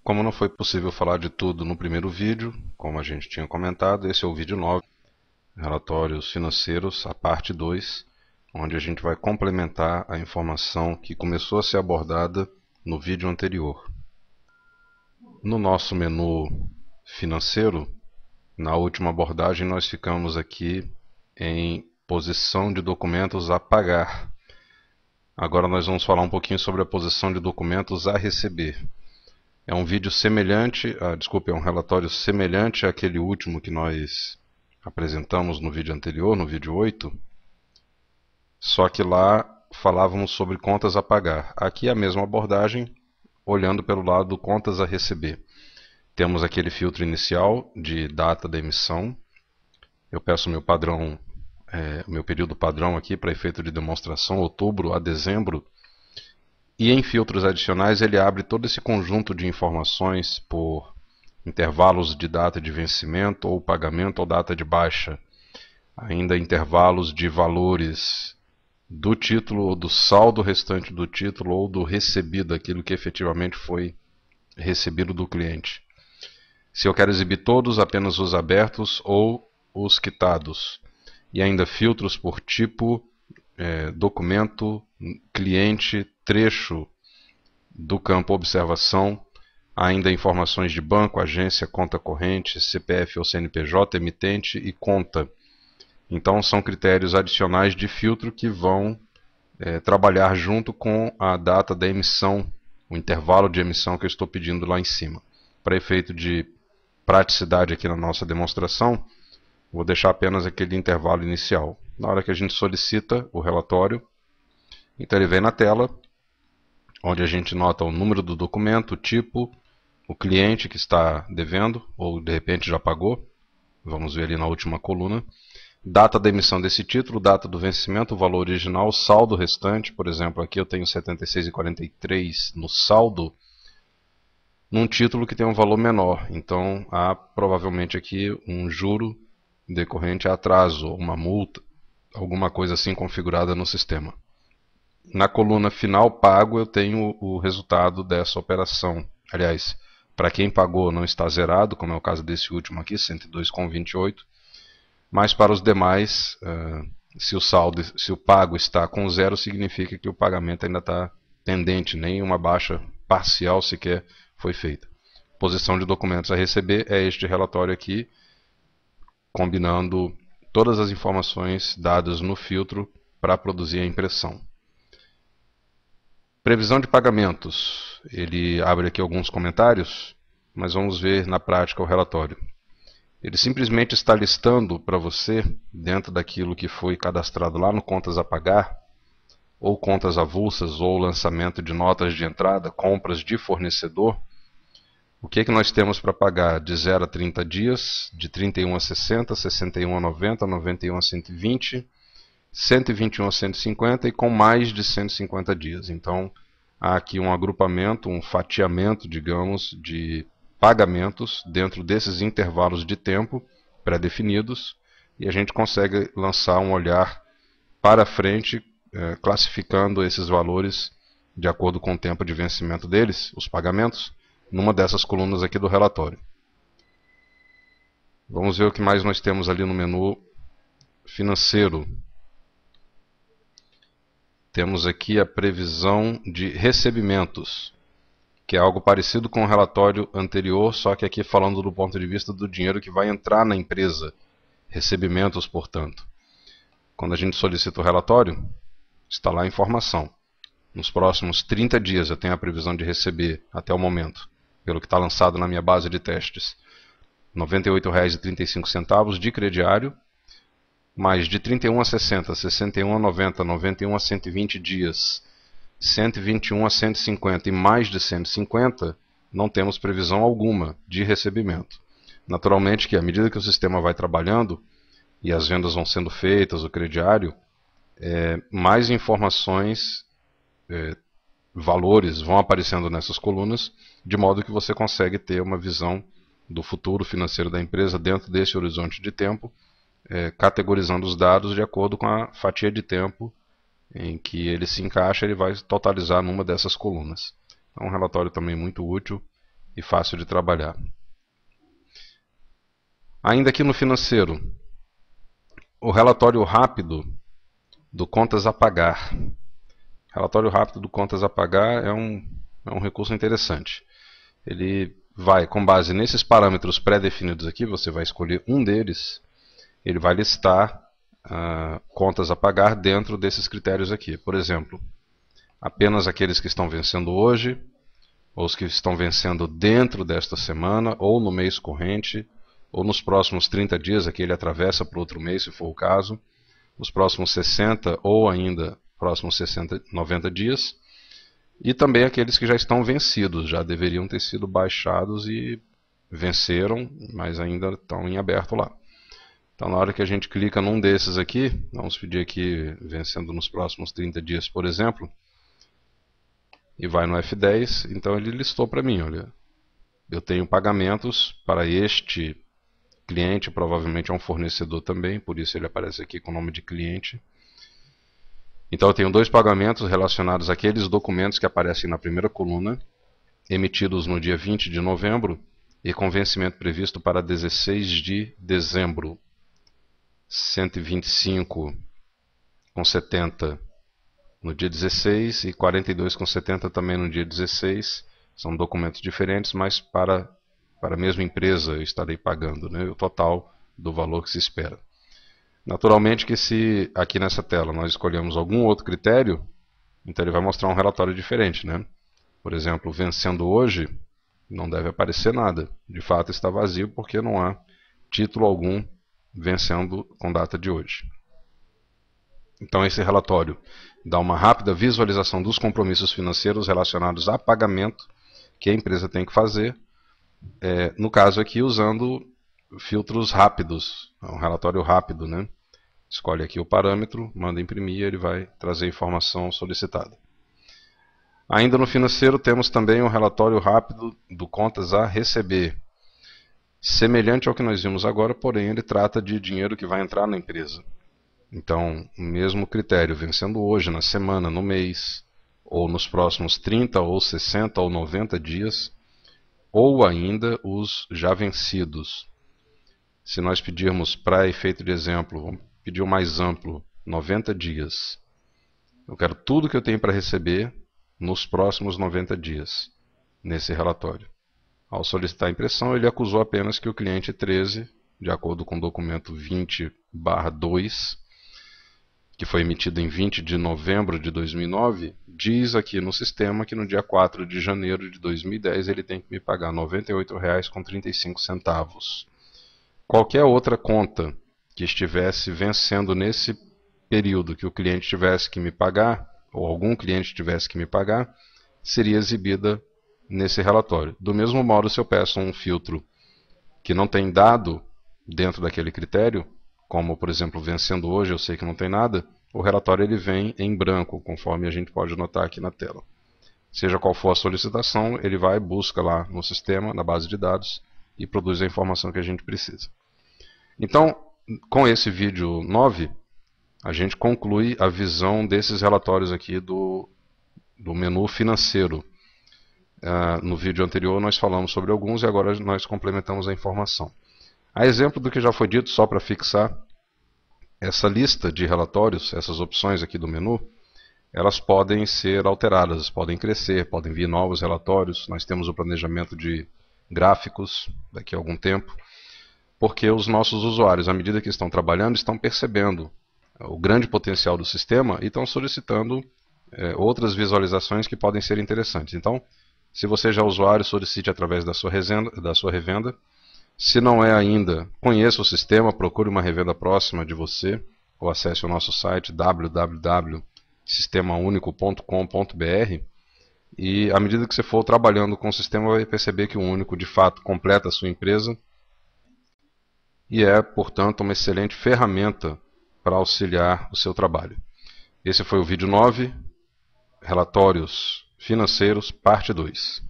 Como não foi possível falar de tudo no primeiro vídeo, como a gente tinha comentado, esse é o vídeo 9, Relatórios Financeiros, a parte 2, onde a gente vai complementar a informação que começou a ser abordada no vídeo anterior. No nosso menu financeiro, na última abordagem nós ficamos aqui em posição de documentos a pagar. Agora nós vamos falar um pouquinho sobre a posição de documentos a receber. É um vídeo semelhante, é um relatório semelhante àquele último que nós apresentamos no vídeo anterior, no vídeo 8, só que lá falávamos sobre contas a pagar. Aqui é a mesma abordagem, olhando pelo lado do contas a receber. Temos aquele filtro inicial de data da emissão. Eu peço meu padrão, meu período padrão aqui para efeito de demonstração, outubro a dezembro. E em filtros adicionais ele abre todo esse conjunto de informações por intervalos de data de vencimento ou pagamento ou data de baixa. Ainda intervalos de valores do título ou do saldo restante do título ou do recebido, aquilo que efetivamente foi recebido do cliente. Se eu quero exibir todos, apenas os abertos ou os quitados. E ainda filtros por tipo, documento, cliente, trecho do campo observação, ainda informações de banco, agência, conta corrente, CPF ou CNPJ, emitente e conta. Então são critérios adicionais de filtro que vão trabalhar junto com a data da emissão, o intervalo de emissão que eu estou pedindo lá em cima. Para efeito de praticidade aqui na nossa demonstração, vou deixar apenas aquele intervalo inicial. Na hora que a gente solicita o relatório, então ele vem na tela, onde a gente nota o número do documento, o tipo, o cliente que está devendo, ou de repente já pagou, vamos ver ali na última coluna, data da emissão desse título, data do vencimento, o valor original, o saldo restante, por exemplo, aqui eu tenho 76,43 no saldo, num título que tem um valor menor, então há provavelmente aqui um juro decorrente a atraso, uma multa, alguma coisa assim configurada no sistema. Na coluna final pago eu tenho o resultado dessa operação. Aliás, para quem pagou não está zerado, como é o caso desse último aqui, 102,28. Mas para os demais, se o pago está com zero, significa que o pagamento ainda está pendente, nem uma baixa parcial sequer foi feita. Posição de documentos a receber é este relatório aqui, combinando todas as informações dadas no filtro para produzir a impressão. Previsão de pagamentos. Ele abre aqui alguns comentários, mas vamos ver na prática o relatório. Ele simplesmente está listando para você, dentro daquilo que foi cadastrado lá no contas a pagar, ou contas avulsas, ou lançamento de notas de entrada, compras de fornecedor, o que nós temos para pagar de 0 a 30 dias, de 31 a 60, 61 a 90, 91 a 120, 121 a 150 e com mais de 150 dias. Então, há aqui um agrupamento, um fatiamento, digamos, de pagamentos dentro desses intervalos de tempo pré-definidos e a gente consegue lançar um olhar para frente, classificando esses valores de acordo com o tempo de vencimento deles, os pagamentos, numa dessas colunas aqui do relatório. Vamos ver o que mais nós temos ali no menu financeiro. Temos aqui a previsão de recebimentos, que é algo parecido com o relatório anterior, só que aqui falando do ponto de vista do dinheiro que vai entrar na empresa. Recebimentos, portanto. Quando a gente solicita o relatório, está lá a informação. Nos próximos 30 dias eu tenho a previsão de receber, até o momento, pelo que está lançado na minha base de testes, R$ 98,35 de crediário, mais de 31 a 60, 61 a 90, 91 a 120 dias, 121 a 150 e mais de 150, não temos previsão alguma de recebimento. Naturalmente que à medida que o sistema vai trabalhando e as vendas vão sendo feitas, o crediário, mais informações, valores vão aparecendo nessas colunas, de modo que você consegue ter uma visão do futuro financeiro da empresa dentro desse horizonte de tempo, categorizando os dados de acordo com a fatia de tempo em que ele se encaixa, ele vai totalizar numa dessas colunas. É um relatório também muito útil e fácil de trabalhar. Ainda aqui no financeiro, o relatório rápido do contas a pagar. Relatório rápido do contas a pagar é um recurso interessante. Ele vai, com base nesses parâmetros pré-definidos aqui, você vai escolher um deles, ele vai listar contas a pagar dentro desses critérios aqui. Por exemplo, apenas aqueles que estão vencendo hoje, ou os que estão vencendo dentro desta semana, ou no mês corrente, ou nos próximos 30 dias, aqui ele atravessa para outro mês, se for o caso, os próximos 60 ou ainda próximos 90 dias, e também aqueles que já estão vencidos, já deveriam ter sido baixados e venceram, mas ainda estão em aberto lá. Então, na hora que a gente clica num desses aqui, vamos pedir aqui vencendo nos próximos 30 dias, por exemplo, e vai no F10, então ele listou para mim, olha, eu tenho pagamentos para este cliente, provavelmente é um fornecedor também, por isso ele aparece aqui com o nome de cliente. Então eu tenho dois pagamentos relacionados àqueles documentos que aparecem na primeira coluna, emitidos no dia 20 de novembro e com vencimento previsto para 16 de dezembro. 125,70 no dia 16 e 42,70 também no dia 16. São documentos diferentes, mas para a mesma empresa eu estarei pagando, né, o total do valor que se espera. Naturalmente que se aqui nessa tela nós escolhemos algum outro critério, então ele vai mostrar um relatório diferente, né? Por exemplo, vencendo hoje, não deve aparecer nada. De fato está vazio porque não há título algum vencendo com data de hoje. Então esse relatório dá uma rápida visualização dos compromissos financeiros relacionados a pagamento que a empresa tem que fazer, no caso aqui usando filtros rápidos, um relatório rápido, né? Escolhe aqui o parâmetro, manda imprimir e ele vai trazer a informação solicitada. Ainda no financeiro temos também um relatório rápido do contas a receber. Semelhante ao que nós vimos agora, porém ele trata de dinheiro que vai entrar na empresa. Então, o mesmo critério, vencendo hoje, na semana, no mês, ou nos próximos 30 ou 60 ou 90 dias, ou ainda os já vencidos. Se nós pedirmos, para efeito de exemplo, vamos pedir o mais amplo, 90 dias. Eu quero tudo que eu tenho para receber nos próximos 90 dias, nesse relatório. Ao solicitar a impressão, ele acusou apenas que o cliente 13, de acordo com o documento 20/2, que foi emitido em 20 de novembro de 2009, diz aqui no sistema que no dia 4 de janeiro de 2010 ele tem que me pagar R$ 98,35. Qualquer outra conta que estivesse vencendo nesse período que o cliente tivesse que me pagar, ou algum cliente tivesse que me pagar, seria exibida nesse relatório. Do mesmo modo, se eu peço um filtro que não tem dado dentro daquele critério, como por exemplo vencendo hoje, eu sei que não tem nada, o relatório ele vem em branco, conforme a gente pode notar aqui na tela. Seja qual for a solicitação, ele vai, busca lá no sistema, na base de dados, e produz a informação que a gente precisa. Então, com esse vídeo 9, a gente conclui a visão desses relatórios aqui do menu financeiro. No vídeo anterior nós falamos sobre alguns e agora nós complementamos a informação. A exemplo do que já foi dito, só para fixar, essa lista de relatórios, essas opções aqui do menu, elas podem ser alteradas, podem crescer, podem vir novos relatórios. Nós temos o planejamento de gráficos daqui a algum tempo, porque os nossos usuários, à medida que estão trabalhando, estão percebendo o grande potencial do sistema e estão solicitando outras visualizações que podem ser interessantes. Então, se você já é usuário, solicite através da sua revenda. Se não é ainda, conheça o sistema, procure uma revenda próxima de você ou acesse o nosso site www.sistemaunico.com.br e à medida que você for trabalhando com o sistema, vai perceber que o Único de fato completa a sua empresa e é, portanto, uma excelente ferramenta para auxiliar o seu trabalho. Esse foi o vídeo 9, Relatórios Financeiros, parte 2.